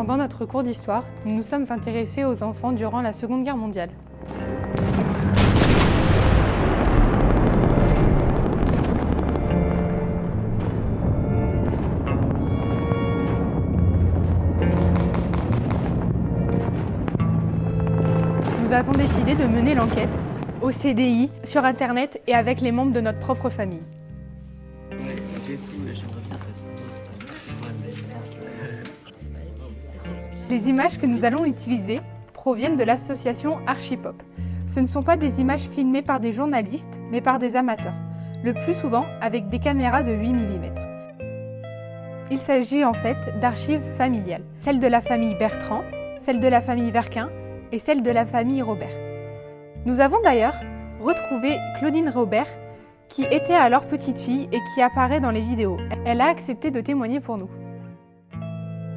Pendant notre cours d'histoire, nous nous sommes intéressés aux enfants durant la Seconde Guerre mondiale. Nous avons décidé de mener l'enquête au CDI, sur Internet et avec les membres de notre propre famille. Les images que nous allons utiliser proviennent de l'association Archipop. Ce ne sont pas des images filmées par des journalistes, mais par des amateurs, le plus souvent avec des caméras de 8 mm. Il s'agit en fait d'archives familiales, celles de la famille Bertrand, celles de la famille Verquin et celles de la famille Robert. Nous avons d'ailleurs retrouvé Claudine Robert, qui était alors petite fille et qui apparaît dans les vidéos. Elle a accepté de témoigner pour nous.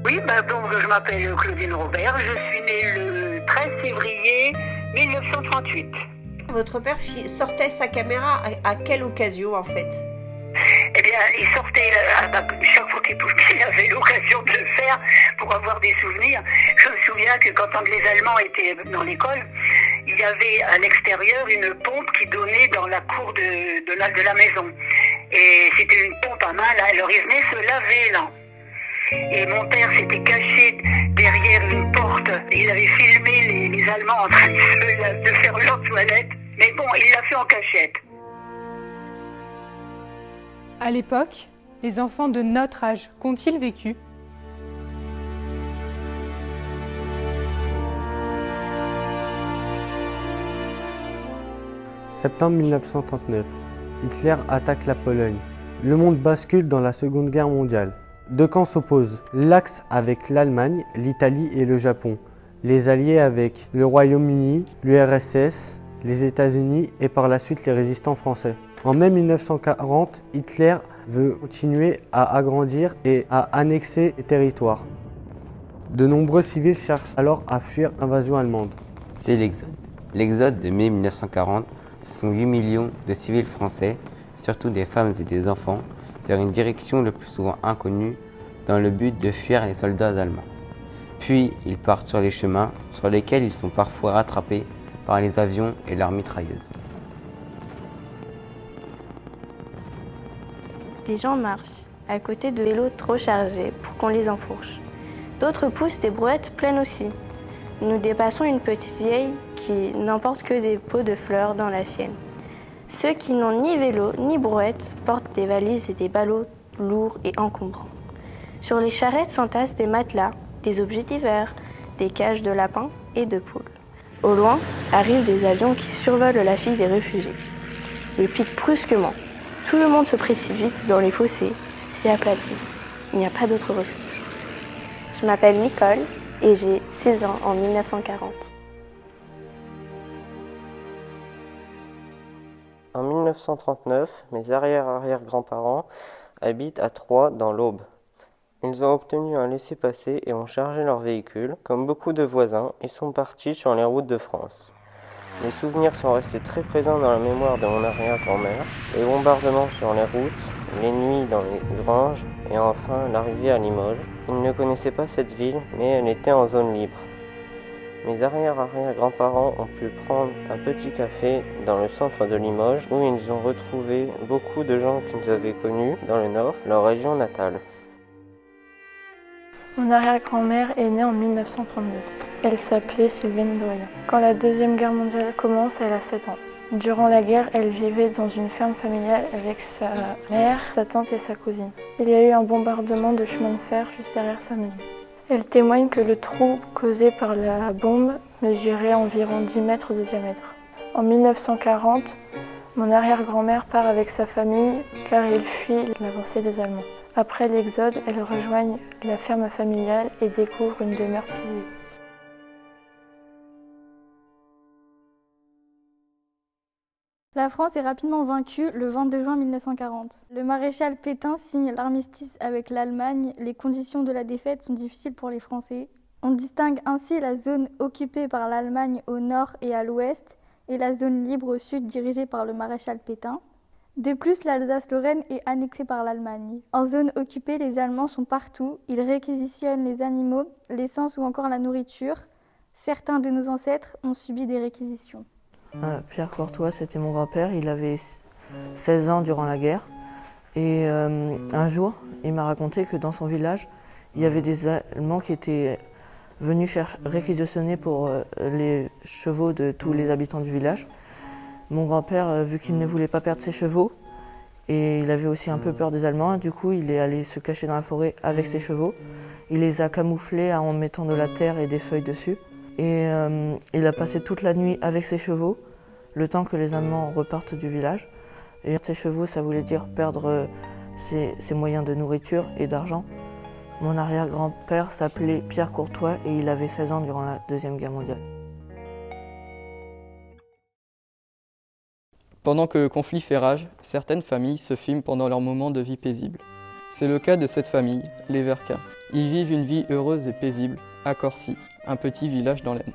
Oui, donc je m'appelle Claudine Robert, je suis née le 13 février 1938. Votre père sortait sa caméra à quelle occasion en fait? Eh bien, il sortait chaque fois qu'il avait l'occasion de le faire pour avoir des souvenirs. Je me souviens que quand les Allemands étaient dans l'école, il y avait à l'extérieur une pompe qui donnait dans la cour de la maison. Et c'était une pompe à main, là, alors il venait se laver là. Et mon père s'était caché derrière une porte. Il avait filmé les Allemands en train de faire leur toilette. Mais bon, il l'a fait en cachette. À l'époque, les enfants de notre âge qu'ont-ils vécu ? Septembre 1939, Hitler attaque la Pologne. Le monde bascule dans la Seconde Guerre mondiale. Deux camps s'opposent, l'axe avec l'Allemagne, l'Italie et le Japon, les alliés avec le Royaume-Uni, l'URSS, les États-Unis et par la suite les résistants français. En mai 1940, Hitler veut continuer à agrandir et à annexer les territoires. De nombreux civils cherchent alors à fuir l'invasion allemande. C'est l'exode. L'exode de mai 1940, ce sont 8 millions de civils français, surtout des femmes et des enfants, vers une direction le plus souvent inconnue dans le but de fuir les soldats allemands. Puis ils partent sur les chemins sur lesquels ils sont parfois rattrapés par les avions et leurs mitrailleuses. Des gens marchent à côté de vélos trop chargés pour qu'on les enfourche. D'autres poussent des brouettes pleines aussi. Nous dépassons une petite vieille qui n'emporte que des pots de fleurs dans la sienne. Ceux qui n'ont ni vélo ni brouette portent des valises et des ballots lourds et encombrants. Sur les charrettes s'entassent des matelas, des objets divers, des cages de lapins et de poules. Au loin, arrivent des avions qui survolent la file des réfugiés. Ils piquent brusquement. Tout le monde se précipite dans les fossés, s'y aplatit. Il n'y a pas d'autre refuge. Je m'appelle Nicole et j'ai 6 ans en 1940. En 1939, mes arrière-arrière-grands-parents habitent à Troyes dans l'Aube. Ils ont obtenu un laissez-passer et ont chargé leur véhicule. Comme beaucoup de voisins, ils sont partis sur les routes de France. Les souvenirs sont restés très présents dans la mémoire de mon arrière-grand-mère. Les bombardements sur les routes, les nuits dans les granges et enfin l'arrivée à Limoges. Ils ne connaissaient pas cette ville, mais elle était en zone libre. Mes arrière-arrière-grands-parents ont pu prendre un petit café dans le centre de Limoges où ils ont retrouvé beaucoup de gens qu'ils avaient connus dans le Nord, leur région natale. Mon arrière-grand-mère est née en 1932. Elle s'appelait Sylvaine Doyen. Quand la Deuxième Guerre mondiale commence, elle a 7 ans. Durant la guerre, elle vivait dans une ferme familiale avec sa mère, sa tante et sa cousine. Il y a eu un bombardement de chemin de fer juste derrière sa maison. Elle témoigne que le trou causé par la bombe mesurait environ 10 mètres de diamètre. En 1940, mon arrière-grand-mère part avec sa famille car il fuit l'avancée des Allemands. Après l'exode, elles rejoignent la ferme familiale et découvrent une demeure pillée. La France est rapidement vaincue le 22 juin 1940. Le maréchal Pétain signe l'armistice avec l'Allemagne. Les conditions de la défaite sont difficiles pour les Français. On distingue ainsi la zone occupée par l'Allemagne au nord et à l'ouest et la zone libre au sud dirigée par le maréchal Pétain. De plus, l'Alsace-Lorraine est annexée par l'Allemagne. En zone occupée, les Allemands sont partout. Ils réquisitionnent les animaux, l'essence ou encore la nourriture. Certains de nos ancêtres ont subi des réquisitions. Pierre Courtois, c'était mon grand-père. Il avait 16 ans durant la guerre. Et un jour, il m'a raconté que dans son village, il y avait des Allemands qui étaient venus réquisitionner pour les chevaux de tous les habitants du village. Mon grand-père, vu qu'il ne voulait pas perdre ses chevaux, et il avait aussi un peu peur des Allemands, du coup il est allé se cacher dans la forêt avec ses chevaux. Il les a camouflés en mettant de la terre et des feuilles dessus. Et il a passé toute la nuit avec ses chevaux, le temps que les Allemands repartent du village. Et ses chevaux, ça voulait dire perdre ses moyens de nourriture et d'argent. Mon arrière-grand-père s'appelait Pierre Courtois et il avait 16 ans durant la Deuxième Guerre mondiale. Pendant que le conflit fait rage, certaines familles se filment pendant leurs moments de vie paisible. C'est le cas de cette famille, les Verquin. Ils vivent une vie heureuse et paisible à Corcy, un petit village dans l'Aisne.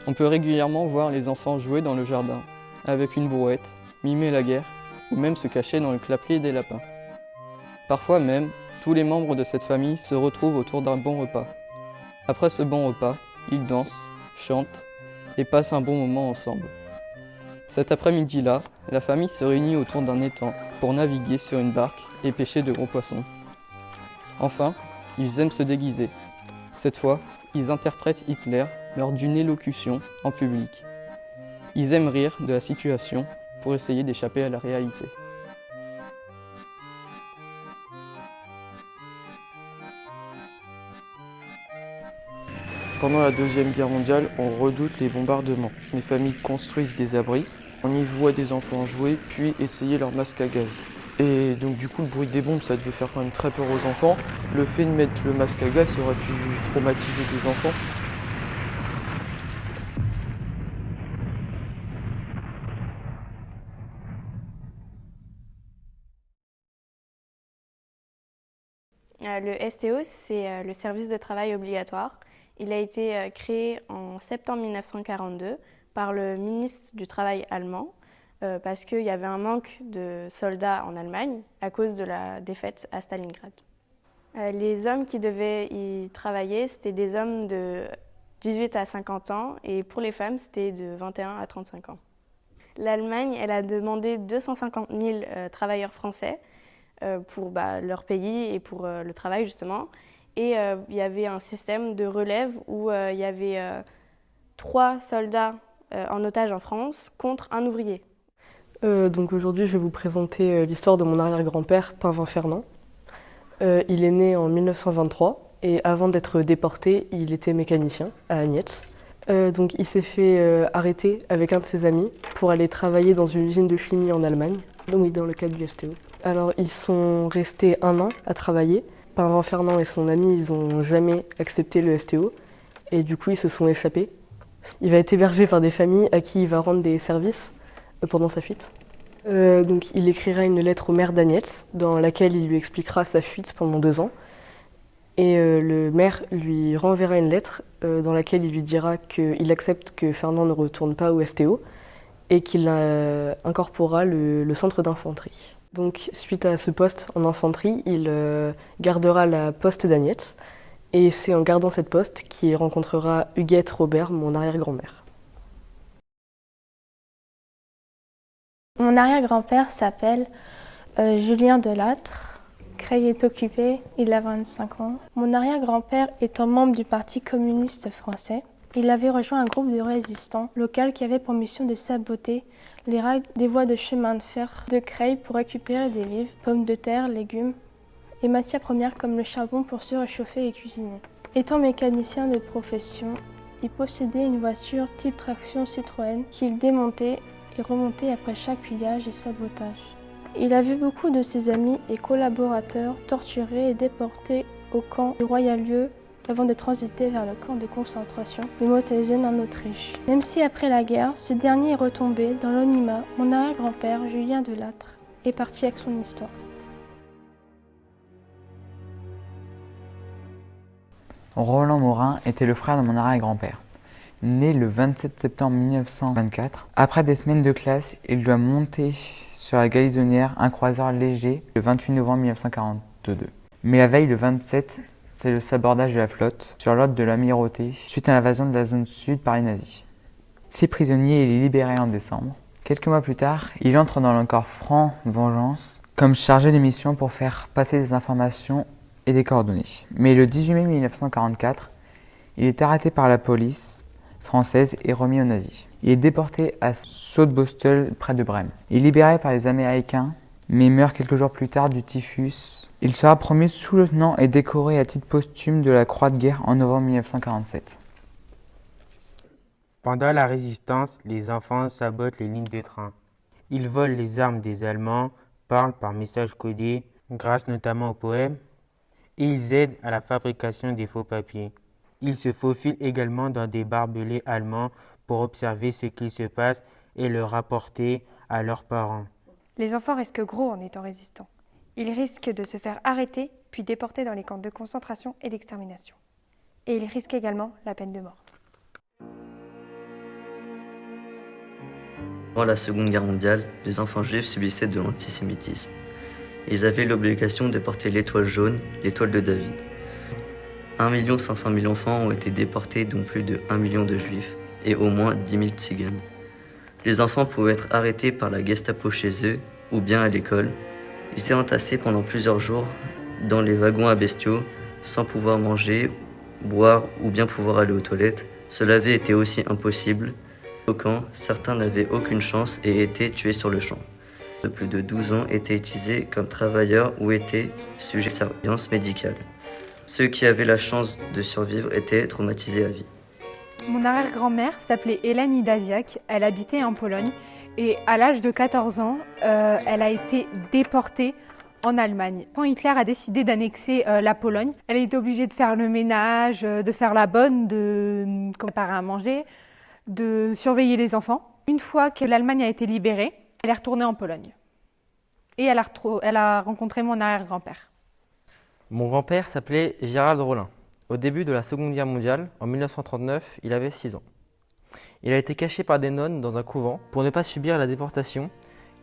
On peut régulièrement voir les enfants jouer dans le jardin, avec une brouette, mimer la guerre, ou même se cacher dans le clapier des lapins. Parfois même, tous les membres de cette famille se retrouvent autour d'un bon repas. Après ce bon repas, ils dansent, chantent et passent un bon moment ensemble. Cet après-midi-là, la famille se réunit autour d'un étang pour naviguer sur une barque et pêcher de gros poissons. Enfin, ils aiment se déguiser. Cette fois, ils interprètent Hitler lors d'une élocution en public. Ils aiment rire de la situation pour essayer d'échapper à la réalité. Pendant la Deuxième Guerre mondiale, on redoute les bombardements. Les familles construisent des abris, on y voit des enfants jouer puis essayer leur masque à gaz. Et donc du coup le bruit des bombes ça devait faire quand même très peur aux enfants. Le fait de mettre le masque à gaz ça aurait pu traumatiser des enfants. Le STO, c'est le service de travail obligatoire. Il a été créé en septembre 1942 par le ministre du Travail allemand parce qu'il y avait un manque de soldats en Allemagne à cause de la défaite à Stalingrad. Les hommes qui devaient y travailler, c'était des hommes de 18 à 50 ans et pour les femmes, c'était de 21 à 35 ans. L'Allemagne, elle a demandé 250 000 travailleurs français pour leur pays et pour le travail justement. Et il y avait un système de relève où il y avait 3 soldats en otage en France contre un ouvrier. Donc aujourd'hui, je vais vous présenter l'histoire de mon arrière-grand-père, Painvin Fernand. Il est né en 1923 et avant d'être déporté, il était mécanicien à Agnetz. Donc il s'est fait arrêter avec un de ses amis pour aller travailler dans une usine de chimie en Allemagne, donc dans le cadre du STO. Alors ils sont restés 1 an à travailler. Painvin Fernand et son ami, ils n'ont jamais accepté le STO et du coup ils se sont échappés. Il va être hébergé par des familles à qui il va rendre des services pendant sa fuite. Donc il écrira une lettre au maire d'Agnetz dans laquelle il lui expliquera sa fuite pendant 2 ans. Et le maire lui renverra une lettre dans laquelle il lui dira qu'il accepte que Fernand ne retourne pas au STO et qu'il incorporera le centre d'infanterie. Donc suite à ce poste en infanterie, il gardera la poste d'Agnetz et c'est en gardant cette poste qu'il rencontrera Huguette Robert, mon arrière-grand-mère. Mon arrière-grand-père s'appelle Julien Delattre. Creil est occupé, il a 25 ans. Mon arrière-grand-père étant membre du Parti communiste français, il avait rejoint un groupe de résistants local qui avait pour mission de saboter les rails des voies de chemin de fer de Creil pour récupérer des vivres, pommes de terre, légumes et matières premières comme le charbon pour se réchauffer et cuisiner. Étant mécanicien de profession, il possédait une voiture type traction Citroën qu'il démontait et remontait après chaque pillage et sabotage. Il a vu beaucoup de ses amis et collaborateurs torturés et déportés au camp du Royal-Lieu avant de transiter vers le camp de concentration de Mauthausen en Autriche. Même si après la guerre, ce dernier est retombé dans l'anonymat, mon arrière-grand-père, Julien Delattre, est parti avec son histoire. Roland Morin était le frère de mon arrière-grand-père. Né le 27 septembre 1924, après des semaines de classe, il doit monter sur la galisonnière un croiseur léger le 28 novembre 1942. Mais la veille, le 27, c'est le sabordage de la flotte sur l'ordre de l'amirauté suite à l'invasion de la zone sud par les nazis. Fait prisonnier, il est libéré en décembre. Quelques mois plus tard, il entre dans le corps franc Vengeance comme chargé de mission pour faire passer des informations et des coordonnées. Mais le 18 mai 1944, il est arrêté par la police française et remis aux nazis. Il est déporté à Sottbostel près de Brême. Il est libéré par les Américains, mais meurt quelques jours plus tard du typhus. Il sera promu sous-lieutenant et décoré à titre posthume de la Croix de guerre en novembre 1947. Pendant la Résistance, les enfants sabotent les lignes de train. Ils volent les armes des Allemands, parlent par messages codés, grâce notamment aux poèmes, et ils aident à la fabrication des faux papiers. Ils se faufilent également dans des barbelés allemands pour observer ce qui se passe et le rapporter à leurs parents. Les enfants risquent gros en étant résistants. Ils risquent de se faire arrêter puis déporter dans les camps de concentration et d'extermination. Et ils risquent également la peine de mort. Pendant la Seconde Guerre mondiale, les enfants juifs subissaient de l'antisémitisme. Ils avaient l'obligation de porter l'étoile jaune, l'étoile de David. 1 500 000 enfants ont été déportés, dont plus de 1 million de juifs et au moins 10 000 tziganes. Les enfants pouvaient être arrêtés par la Gestapo chez eux ou bien à l'école. Ils étaient entassés pendant plusieurs jours dans les wagons à bestiaux sans pouvoir manger, boire ou bien pouvoir aller aux toilettes. Se laver était aussi impossible. Au camp, certains n'avaient aucune chance et étaient tués sur le champ. De plus de 12 ans étaient utilisés comme travailleurs ou étaient sujets à surveillance médicale. Ceux qui avaient la chance de survivre étaient traumatisés à vie. Mon arrière-grand-mère s'appelait Hélène Idasiak, elle habitait en Pologne et à l'âge de 14 ans, elle a été déportée en Allemagne. Quand Hitler a décidé d'annexer la Pologne, elle a été obligée de faire le ménage, de faire la bonne, de préparer à manger, de surveiller les enfants. Une fois que l'Allemagne a été libérée, elle est retournée en Pologne et elle a rencontré mon arrière-grand-père. Mon grand-père s'appelait Gérald Rollin. Au début de la Seconde Guerre mondiale, en 1939, il avait 6 ans. Il a été caché par des nonnes dans un couvent pour ne pas subir la déportation,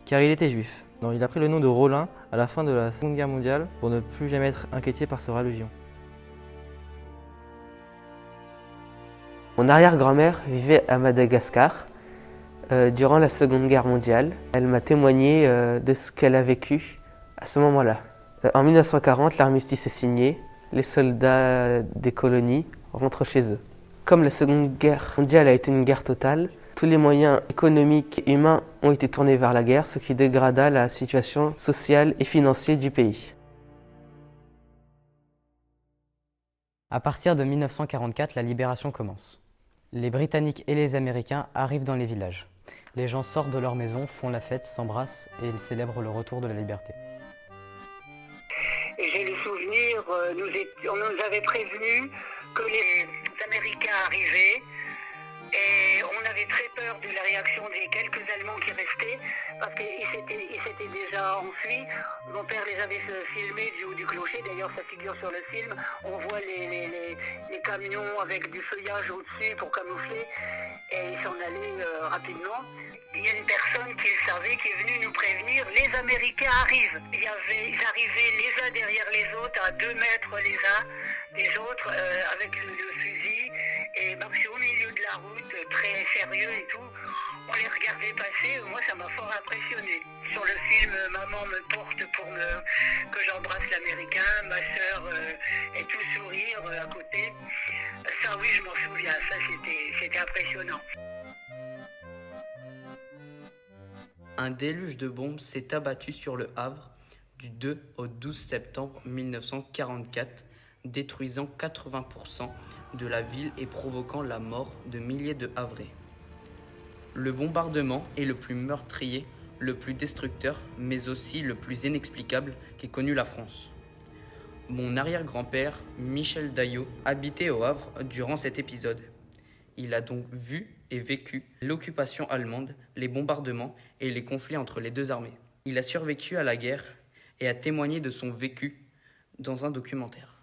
car il était juif. Donc, il a pris le nom de Rollin à la fin de la Seconde Guerre mondiale pour ne plus jamais être inquiété par sa religion. Mon arrière-grand-mère vivait à Madagascar durant la Seconde Guerre mondiale. Elle m'a témoigné de ce qu'elle a vécu à ce moment-là. En 1940, l'armistice est signé, les soldats des colonies rentrent chez eux. Comme la Seconde Guerre mondiale a été une guerre totale, tous les moyens économiques et humains ont été tournés vers la guerre, ce qui dégrada la situation sociale et financière du pays. À partir de 1944, la libération commence. Les Britanniques et les Américains arrivent dans les villages. Les gens sortent de leur maison, font la fête, s'embrassent et ils célèbrent le retour de la liberté. Et j'ai le souvenir, on nous avait prévenu que les Américains arrivaient et on avait très peur de la réaction des quelques Allemands qui restaient parce qu'ils s'étaient déjà enfuis. Mon père les avait filmés du haut du clocher, d'ailleurs ça figure sur le film. On voit les camions avec du feuillage au-dessus pour camoufler et ils s'en allaient rapidement. Il y a une personne qui le savait, qui est venue nous prévenir, les Américains arrivent. Ils arrivaient les uns derrière les autres, à 2 mètres les uns des autres, avec le fusil, et marchaient au milieu de la route, très sérieux et tout. On les regardait passer, moi ça m'a fort impressionné. Sur le film, maman me porte pour que j'embrasse l'Américain, ma sœur est tout sourire à côté. Ça oui, je m'en souviens, ça c'était impressionnant. Un déluge de bombes s'est abattu sur le Havre du 2 au 12 septembre 1944, détruisant 80% de la ville et provoquant la mort de milliers de Havrais. Le bombardement est le plus meurtrier, le plus destructeur, mais aussi le plus inexplicable qu'ait connu la France. Mon arrière-grand-père, Michel Daillot, habitait au Havre durant cet épisode. Il a donc vu et vécu l'occupation allemande, les bombardements et les conflits entre les deux armées. Il a survécu à la guerre et a témoigné de son vécu dans un documentaire.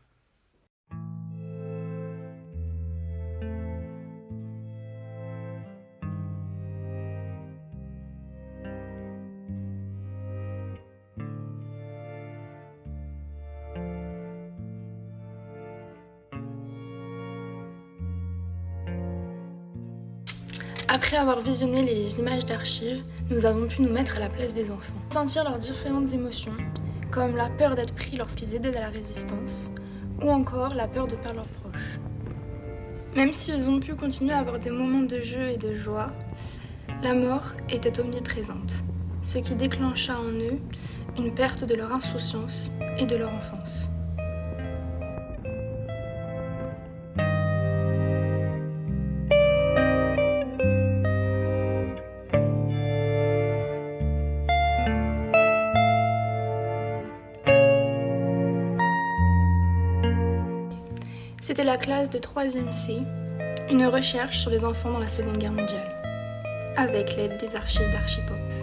Après avoir visionné les images d'archives, nous avons pu nous mettre à la place des enfants. Sentir leurs différentes émotions, comme la peur d'être pris lorsqu'ils aidaient à la résistance, ou encore la peur de perdre leurs proches. Même s'ils ont pu continuer à avoir des moments de jeu et de joie, la mort était omniprésente, ce qui déclencha en eux une perte de leur insouciance et de leur enfance. C'était la classe de 3e C, une recherche sur les enfants dans la Seconde Guerre mondiale, avec l'aide des archives d'Archipop.